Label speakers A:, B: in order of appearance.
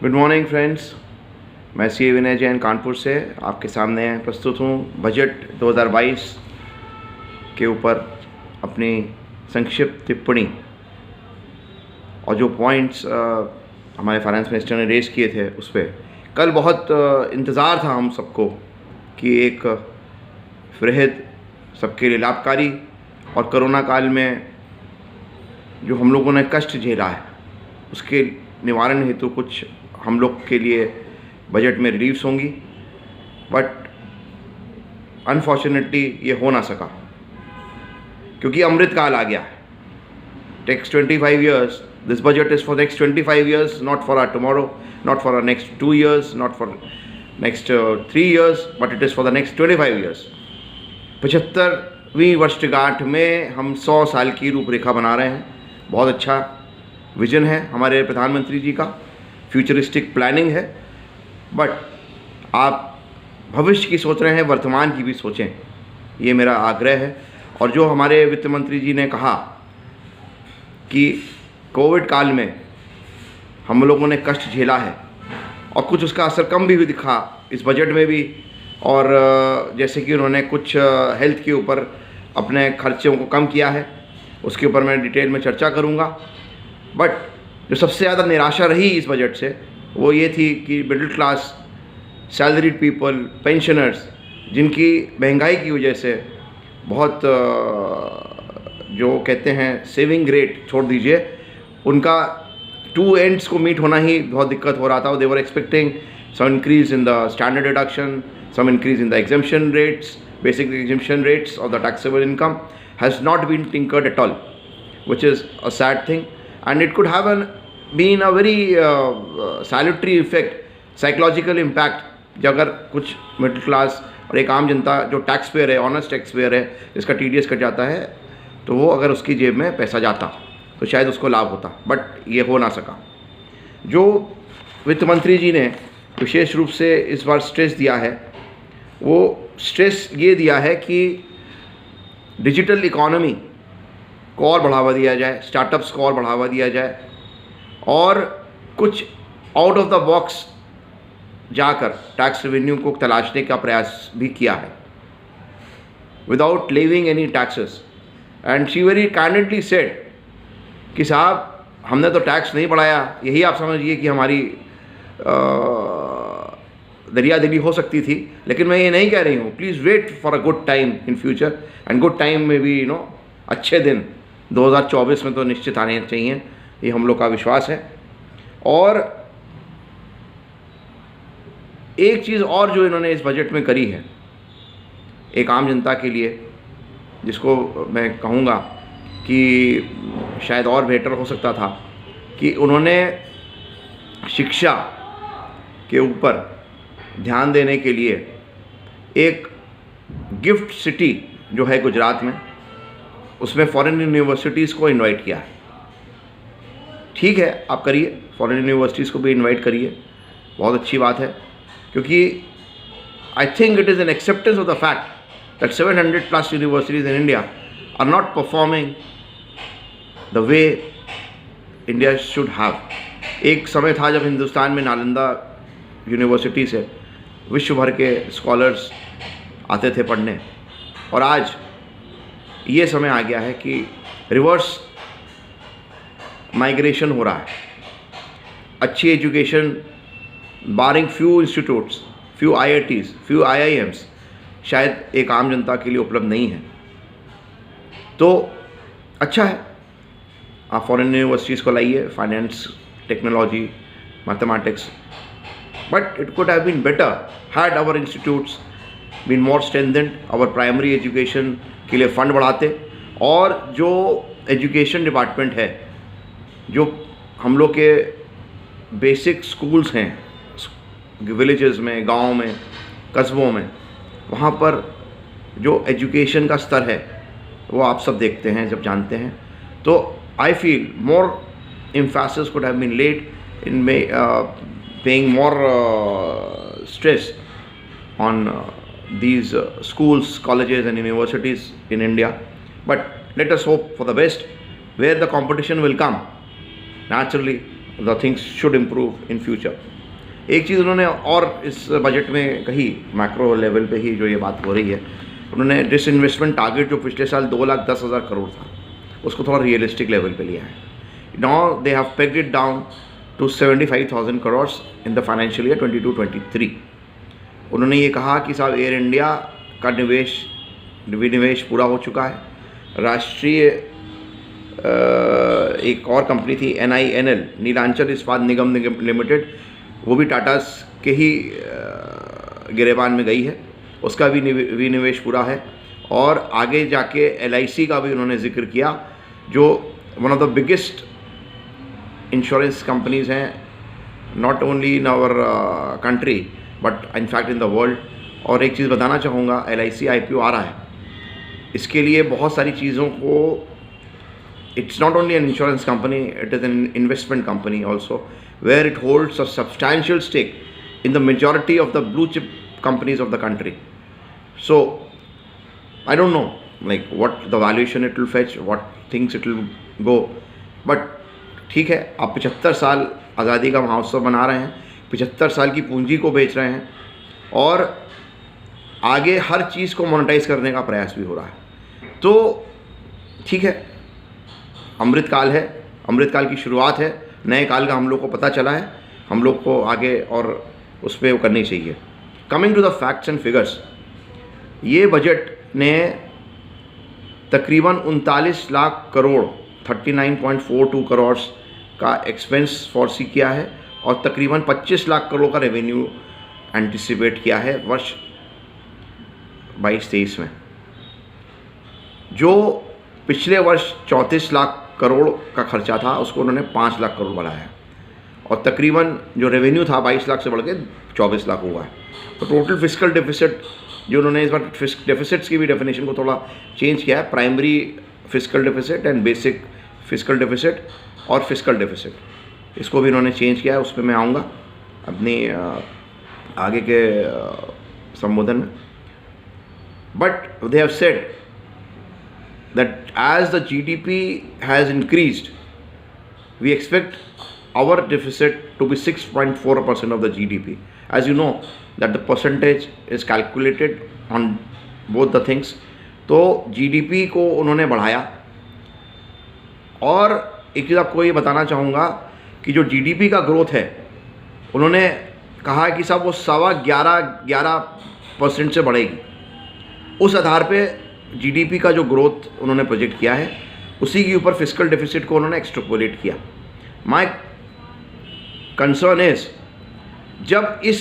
A: Good morning friends. मैं सी विनय जैन कानपुर से आपके सामने प्रस्तुत हूँ बजट 2022 के ऊपर अपनी संक्षिप्त टिप्पणी और जो पॉइंट्स हमारे फाइनेंस मिनिस्टर ने रेज़ किए थे उस पर कल बहुत इंतज़ार था हम सबको कि एक वृहद सबके लिए लाभकारी और कोरोना काल में जो हम लोगों ने कष्ट झेला है उसके निवारण हेतु कुछ हम लोग के लिए बजट में रिलीफ्स होंगी, बट अनफॉर्चुनेटली ये हो ना सका क्योंकि अमृत काल आ गया है। Takes 25 years, this budget is for next 25 years, not for our tomorrow, not for our next 2 years, not for next 3 years, but it is for the next 25 years। 75वीं वर्षगांठ में हम 100 साल की रूपरेखा बना रहे हैं। बहुत अच्छा विजन है हमारे प्रधानमंत्री जी का, फ्यूचरिस्टिक प्लानिंग है, बट आप भविष्य की सोच रहे हैं, वर्तमान की भी सोचें, ये मेरा आग्रह है। और जो हमारे वित्त मंत्री जी ने कहा कि कोविड काल में हम लोगों ने कष्ट झेला है और कुछ उसका असर कम भी दिखा इस बजट में भी, और जैसे कि उन्होंने कुछ हेल्थ के ऊपर अपने खर्चों को कम किया है, उसके ऊपर मैं डिटेल में चर्चा करूँगा। बट जो सबसे ज़्यादा निराशा रही इस बजट से वो ये थी कि middle class, salaried people, pensioners, जिनकी महंगाई की वजह से बहुत जो कहते हैं सेविंग रेट छोड़ दीजिए, उनका टू एंड्स को मीट होना ही बहुत दिक्कत हो रहा था। They were expecting some increase in the standard deduction, some increase in the exemption rates, basic exemption rates of the taxable income has not been tinkered at all, which is a sad thing, and it could have been a very salutary effect, psychological impact, जब अगर कुछ middle class और एक आम जनता जो tax payer है, honest tax payer है, जिसका TDS कट जाता है, तो वो अगर उसकी जेब में पैसा जाता तो शायद उसको लाभ होता, बट ये हो ना सका। जो वित्त मंत्री जी ने विशेष रूप से इस बार स्ट्रेस दिया है, वो स्ट्रेस ये दिया है कि डिजिटल इकोनॉमी को और बढ़ावा दिया जाए, स्टार्टअप्स को और बढ़ावा दिया जाए, और कुछ आउट ऑफ द बॉक्स जाकर टैक्स रेवेन्यू को तलाशने का प्रयास भी किया है without levying any taxes. And she very candidly said कि साहब हमने तो टैक्स नहीं बढ़ाया, यही आप समझिए कि हमारी दरिया दिली हो सकती थी, लेकिन मैं ये नहीं कह रही हूँ। Please wait for a good time in future, and good time में भी अच्छे दिन 2024 में तो निश्चित आने चाहिए, ये हम लोग का विश्वास है। और एक चीज़ और जो इन्होंने इस बजट में करी है एक आम जनता के लिए, जिसको मैं कहूँगा कि शायद और बेहतर हो सकता था, कि उन्होंने शिक्षा के ऊपर ध्यान देने के लिए एक गिफ्ट सिटी जो है गुजरात में, उसमें फॉरेन यूनिवर्सिटीज़ को इनवाइट किया है। ठीक है, आप करिए, फॉरेन यूनिवर्सिटीज़ को भी इनवाइट करिए, बहुत अच्छी बात है, क्योंकि I think it is an acceptance of the fact that 700+ universities in India are not performing the way India should have. एक समय था जब हिंदुस्तान में नालंदा यूनिवर्सिटी से विश्व भर के स्कॉलर्स आते थे पढ़ने, और आज ये समय आ गया है कि रिवर्स माइग्रेशन हो रहा है। अच्छी education barring few institutes, few IITs, few IIMs शायद एक आम जनता के लिए उपलब्ध नहीं है। तो अच्छा है, आप फॉरेन यूनिवर्सिटीज़ को लाइए, finance, technology, mathematics, but it could have been better had our institutes been more strengthened. Our primary education के लिए फ़ंड बढ़ाते, और जो एजुकेशन डिपार्टमेंट है, जो हम लोग के बेसिक स्कूल्स हैं विलेजेस में, गांव में, कस्बों में, वहाँ पर जो एजुकेशन का स्तर है वो आप सब देखते हैं, जब जानते हैं। तो I feel more emphasis could have been laid in paying more stress on these schools, colleges and universities in India. But let us hope for the best. Where the competition will come, naturally the things should improve in future. एक चीज़ उन्होंने और इस budget में कही, macro level पे ही जो ये बात हो रही है, उन्होंने डिसइन्वेस्टमेंट टारगेट जो पिछले साल 2,10,000 करोड़ था, उसको थोड़ा रियलिस्टिक लेवल पे लिया है। Now they have pegged it down to 75,000 crore in the financial year 22-23। उन्होंने ये कहा कि साहब एयर इंडिया का विनिवेश पूरा हो चुका है। राष्ट्रीय एक और कंपनी थी NINL, नीलांचल इस्पात निगम लिमिटेड, वो भी टाटास के ही गिरेबान में गई है, उसका भी विनिवेश पूरा है। और आगे जाके LIC का भी उन्होंने जिक्र किया, जो one of the biggest insurance companies हैं, not only in our country but in fact in the world. और एक चीज़ बताना चाहूँगा, LIC IPO आ रहा है, इसके लिए बहुत सारी चीज़ों को, it's not only an insurance company, it is an investment company also, where it holds a substantial stake in the majority of the blue chip companies of the country. So I don't know like what the valuation it will fetch, what things it will go, but ठीक है, आप 75 साल आज़ादी का महोत्सव बना रहे हैं, 75 साल की पूंजी को बेच रहे हैं, और आगे हर चीज़ को मोनेटाइज करने का प्रयास भी हो रहा है। तो ठीक है, अमृतकाल है, अमृतकाल की शुरुआत है, नए काल का हम लोग को पता चला है, हम लोग को आगे और उस पर करनी चाहिए। Coming to the facts and figures, ये बजट ने तकरीबन 39 लाख करोड़ 39.42 करोड़ का एक्सपेंस फॉरसी किया है, और तकरीबन 25 लाख करोड़ का रेवेन्यू एंटिसिपेट किया है वर्ष 22-23 में। जो पिछले वर्ष 34 लाख करोड़ का खर्चा था, उसको उन्होंने 5 लाख करोड़ बढ़ाया, और तकरीबन जो रेवेन्यू था 22 लाख से बढ़ के 24 लाख हुआ है। तो टोटल फिस्कल डेफिसिट जो उन्होंने इस बार डेफिसिट्स की भी डेफिनेशन को थोड़ा चेंज किया है, primary fiscal deficit and basic fiscal deficit और फिस्कल डेफिसिट, इसको भी उन्होंने चेंज किया है। उस पर मैं आऊँगा अपनी आगे के संबोधन में। But they have said that as the GDP has increased, we expect our deficit to be 6.4% of the GDP. As you know that the percentage is calculated on both the things. तो GDP को उन्होंने बढ़ाया, और एक चीज़ आपको ये बताना चाहूँगा कि जो GDP का ग्रोथ है, उन्होंने कहा कि साहब वो 11.5% से बढ़ेगी। उस आधार पे GDP का जो ग्रोथ उन्होंने प्रोजेक्ट किया है, उसी के ऊपर फिस्कल डेफिसिट को उन्होंने एक्सट्रपोलेट किया। माय कंसर्न इज, जब इस